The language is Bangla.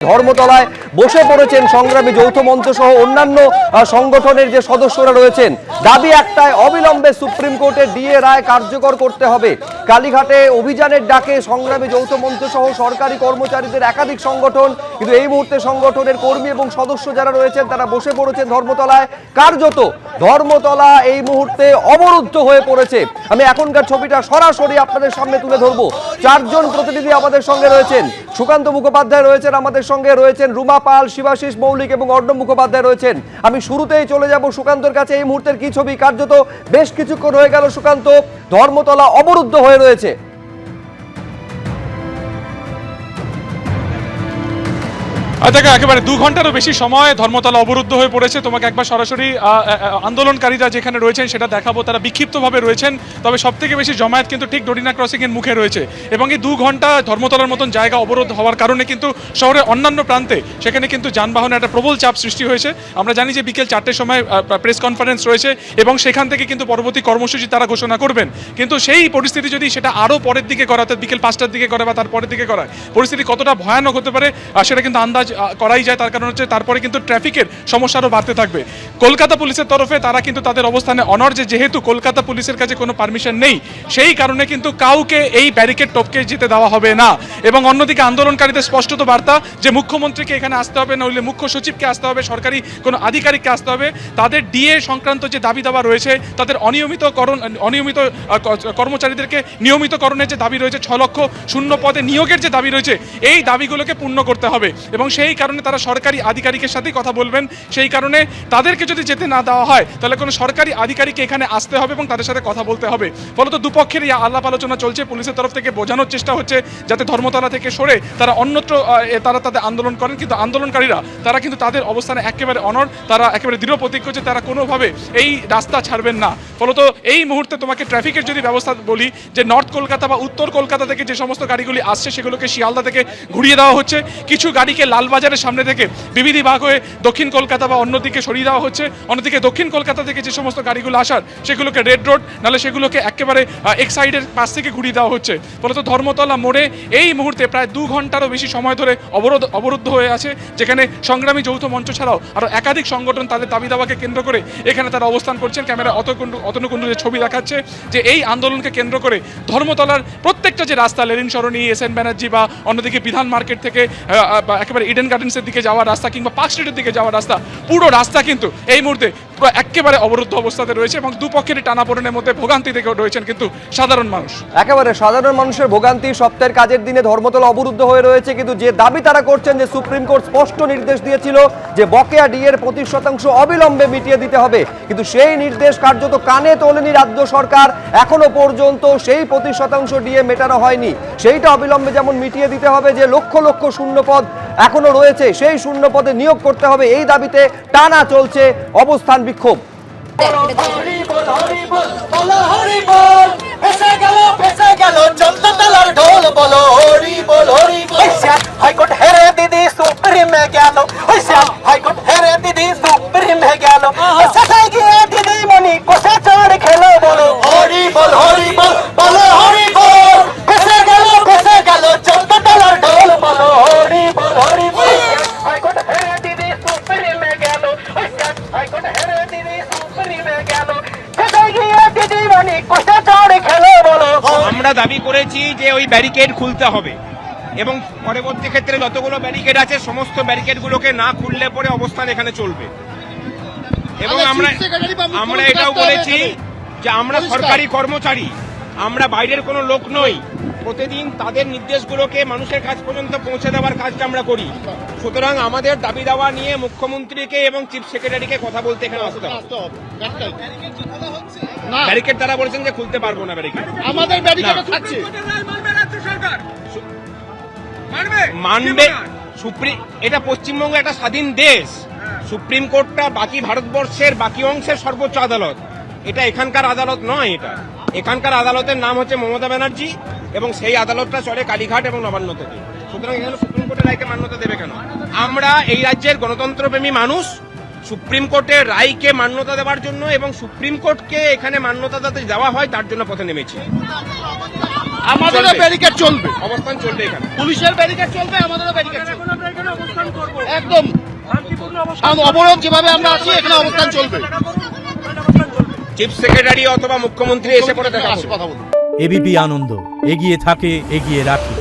ধর্মতলায় বসে পড়েছেন সংগ্রামী যৌথ মঞ্চ সহ অন্যান্য সংগঠনের যে সদস্যরা রয়েছেন। দাবি একটাই, অবিলম্বে সুপ্রিম কোর্টের ডিএ রায় কার্যকর করতে হবে। কালীঘাটে অভিযানের ডাকে সংগ্রামী যৌথ মঞ্চ সহ সরকারি কর্মচারীদের একাধিক সংগঠন, কিন্তু এই মুহূর্তে সংগঠনের কর্মী এবং সদস্য যারা রয়েছেন তারা বসে পড়েছেন ধর্মতলায়। কার্যত ধর্মতলা এই মুহূর্তে অবরুদ্ধ হয়ে পড়েছে। আমি এখনকার ছবিটা সরাসরি আপনাদের সামনে তুলে ধরবো। চারজন প্রতিনিধি আমাদের সঙ্গে রয়েছেন। সুকান্ত মুখোপাধ্যায় রয়েছেন আমাদের সঙ্গে, রয়েছেন রুমা পাল, শিবাশিস মৌলিক এবং অর্ণব মুখোপাধ্যায় রয়েছেন। আমি শুরুতেই চলে যাব সুকান্তর কাছে। এই মুহূর্তের কি ছবি? কার্যত বেশ কিছুক্ষণ হয়ে গেল সুকান্ত, ধর্মতলা অবরুদ্ধ হয়ে রয়েছে। দেখো, একেবারে 2 ঘন্টারও বেশি সময় ধর্মতলা অবরুদ্ধ হয়ে পড়েছে। তোমাকে একবার সরাসরি আন্দোলনকারীরা যেখানে রয়েছেন সেটা দেখাবো। তারা বিক্ষিপ্তভাবে রয়েছেন, তবে সব থেকে বেশি জমায়েত কিন্তু ঠিক ডরিনা ক্রসিং এর মুখে রয়েছে। এবং এই 2 ঘন্টা ধর্মতলার মতন জায়গা অবরোধ হওয়ার কারণে কিন্তু শহরের অন্যান্য প্রান্তে সেখানে কিন্তু যানবাহনের একটা প্রবল চাপ সৃষ্টি হয়েছে। আমরা জানি যে বিকেল 4টের সময় প্রেস কনফারেন্স রয়েছে এবং সেখান থেকে কিন্তু পরবর্তী কর্মসূচি তারা ঘোষণা করবেন। কিন্তু সেই পরিস্থিতি যদি সেটা আরও পরের দিকে করা, অর্থাৎ বিকেল 5টার দিকে করা বা তার পরের দিকে করা, পরিস্থিতি কতটা ভয়ানক হতে পারে সেটা কিন্তু আন্দাজ করাই যায়। তার কারণ হচ্ছে তারপরে কিন্তু ট্রাফিকের সমস্যা আরও বাড়তে থাকবে। কলকাতা পুলিশের তরফে তারা কিন্তু তাদের অবস্থানে অনড়, যেহেতু কলকাতা পুলিশের কাছে কোনো পারমিশন নেই, সেই কারণে কিন্তু কাউকে এই ব্যারিকেড টপকে যেতে দেওয়া হবে না। এবং অন্যদিকে আন্দোলনকারীদের স্পষ্টত বার্তা যে মুখ্যমন্ত্রীকে এখানে আসতে হবে, নইলে মুখ্য সচিবকে আসতে হবে, সরকারি কোনো আধিকারিককে আসতে হবে। তাদের ডিএ সংক্রান্ত যে দাবি দাবা রয়েছে, তাদের অনিয়মিত কর্মচারীদেরকে নিয়মিতকরণের যে দাবি রয়েছে, 6 লক্ষ শূন্য পদে নিয়োগের যে দাবি রয়েছে, এই দাবিগুলোকে পূর্ণ করতে হবে। এবং সেই কারণে তারা সরকারি আধিকারিকের সাথেই কথা বলবেন। সেই কারণে তাদেরকে যদি যেতে না দেওয়া হয় তাহলে কোনো সরকারি আধিকারিককে এখানে আসতে হবে এবং তাদের সাথে কথা বলতে হবে। ফলত দুপক্ষের এই আলাপ আলোচনা চলছে। পুলিশের তরফ থেকে বোঝানোর চেষ্টা হচ্ছে যাতে ধর্মতলা থেকে সরে তারা অন্যত্র তাদের আন্দোলন করেন। কিন্তু আন্দোলনকারীরা তারা কিন্তু তাদের অবস্থানে একেবারে অনড়, তারা একেবারে দৃঢ় প্রতিজ্ঞ যে তারা কোনোভাবে এই রাস্তা ছাড়বেন না। ফলত এই মুহূর্তে তোমাকে ট্রাফিকের যদি ব্যবস্থা বলি, যে নর্থ কলকাতা বা উত্তর কলকাতা থেকে যে সমস্ত গাড়িগুলি আসছে সেগুলোকে শিয়ালদা থেকে ঘুরিয়ে দেওয়া হচ্ছে। কিছু গাড়িকে লালবাজারের সামনে থেকে বিবিধি বাগ হয়ে দক্ষিণ কলকাতা বা অন্যদিকে সরিয়ে দেওয়া হচ্ছে। অন্যদিকে দক্ষিণ কলকাতা থেকে যে সমস্ত গাড়িগুলো আসার সেগুলোকে রেড রোড, নাহলে সেগুলোকে একেবারে এক সাইডের পাশ থেকে ঘুরিয়ে দেওয়া হচ্ছে। ফলত ধর্মতলা মোড়ে এই মুহূর্তে প্রায় 2 ঘন্টারও বেশি সময় ধরে অবরুদ্ধ হয়ে আছে, যেখানে সংগ্রামী যৌথ মঞ্চ ছাড়াও আরও একাধিক সংগঠন তাদের দাবি দাওয়াকে কেন্দ্র করে এখানে তারা অবস্থান করছেন। ক্যামেরা অতনুকুণ্ডু যে ছবি দেখাচ্ছে যে এই আন্দোলনকে কেন্দ্র করে ধর্মতলার প্রত্যেকটা যে রাস্তা, লেনিন সরণি, এসএন ব্যানার্জি বা অন্যদিকে বিধান মার্কেট থেকে একেবারে ইডেন গার্ডেন্সের দিকে যাওয়ার রাস্তা কিংবা পার্ক স্ট্রিটের দিকে যাওয়ার রাস্তা, পুরো রাস্তা কিন্তু এই মুহূর্তে পুরো একেবারে অবরুদ্ধ অবস্থাতে রয়েছে এবং দুপক্ষেরই টানাপোড়েনের মধ্যে ভোগান্তি থেকে রয়েছেন কিন্তু সাধারণ মানুষ। একেবারে সাধারণ মানুষের ভোগান্তি। সপ্তাহের কাজের দিনে ধর্মতলা অবরুদ্ধ হয়ে রয়েছে, কিন্তু যে দাবি তারা করছেন যে সুপ্রিম কোর্ট স্পষ্ট নির্দেশ দিয়েছিল যে বকেয়া ডিএর 25% অবিলম্বে মিটিয়ে দিতে হবে, কিন্তু সেই নির্দেশ কার্যত কানে তোলেনি রাজ্য সরকার। এখনো পর্যন্ত সেই 25% ডিএ মেটানো হয়নি। সেইটা অবিলম্বে যেমন মিটিয়ে দিতে হবে, যে লক্ষ লক্ষ শূন্যপদ এখনো রয়েছে সেই শূন্য পদে নিয়োগ করতে হবে, এই দাবিতে টানা চলছে অবস্থান বিক্ষোভ। হাইকোর্ট হেরে দিদি সুপ্রিমে গেল, হাইকোর্ট হেরে দিদি সুপ্রিমে গেল, গিয়ে দিদি মনি কোষে চড় খেলো, বলো হরি বল হরি বল, বলো হরি বল, ফেসে গেল 14 তলার ঢোল, বলো হরি বল হরি বল। হাইকোর্ট হেরে দিদি সুপ্রিমে গেল, হাইকোর্ট হেরে দিদি সুপ্রিমে গেল, ফেসে গিয়ে দিদি মনি কোষে চড় খেলো, বলো। আমরা দাবি করেছি যে ওই ব্যারিকেড খুলতে হবে এবং পরবর্তী ক্ষেত্রে যতগুলো ব্যারিকেড আছে সমস্ত ব্যারিকেডগুলোকে না খুললে পরে অবস্থান এখানে চলবে। এবং আমরা এটাও বলেছি যে আমরা সরকারি কর্মচারী, আমরা বাইরের কোনো লোক নই। প্রতিদিন তাদের নির্দেশগুলোকে মানুষের কাছ পর্যন্ত পৌঁছে দেওয়ার কাজটা আমরা করি। সুতরাং আমাদের দাবি দাওয়া নিয়ে মুখ্যমন্ত্রীকে এবং চিফ সেক্রেটারিকে কথা বলতে এখানে আসতে হবে। ব্যারিকেড তারা বলেছেন যে খুলতে পারবো না, ব্যারিকেড আমাদের ব্যারিকেডও থাকছে, মানবে। এটা পশ্চিমবঙ্গ একটা স্বাধীন দেশ। সুপ্রিম কোর্টটা বাকি ভারতবর্ষের বাকি অংশের সর্বোচ্চ আদালত, এটা এখানকার আদালত নয়। এটা এখানকার আদালতের নাম হচ্ছে মমতা ব্যানার্জি এবং সেই আদালতটা চলে কালীঘাট এবং নবান্ন থেকে। সুতরাং এখানে সুপ্রিম কোর্টের রায়কে মান্যতা দেবে কেন? আমরা এই রাজ্যের গণতন্ত্রপ্রেমী মানুষ, সুপ্রিম কোর্টের রায়কে মান্যতা দেওয়ার জন্য এবং সুপ্রিম কোর্টকে এখানে মান্যতা যাতে দেওয়া হয় তার জন্য পথে নেমেছি। আমাদেরও চলবে। ব্যারিকেড চলবে, অবস্থান চলবে এখানে। পুলিশের ব্যারিকেড চলবে, আমাদেরও ব্যারিকেড চলবে, একদম অবরোধ যেভাবে আমরা আছি এখানে অবস্থান চলবে। চিফ সেক্রেটারি অথবা মুখ্যমন্ত্রী এসে পরে দেখা আসে করবে। কথা বলুন। এবিপি আনন্দ, এগিয়ে থাকে, এগিয়ে রাখে।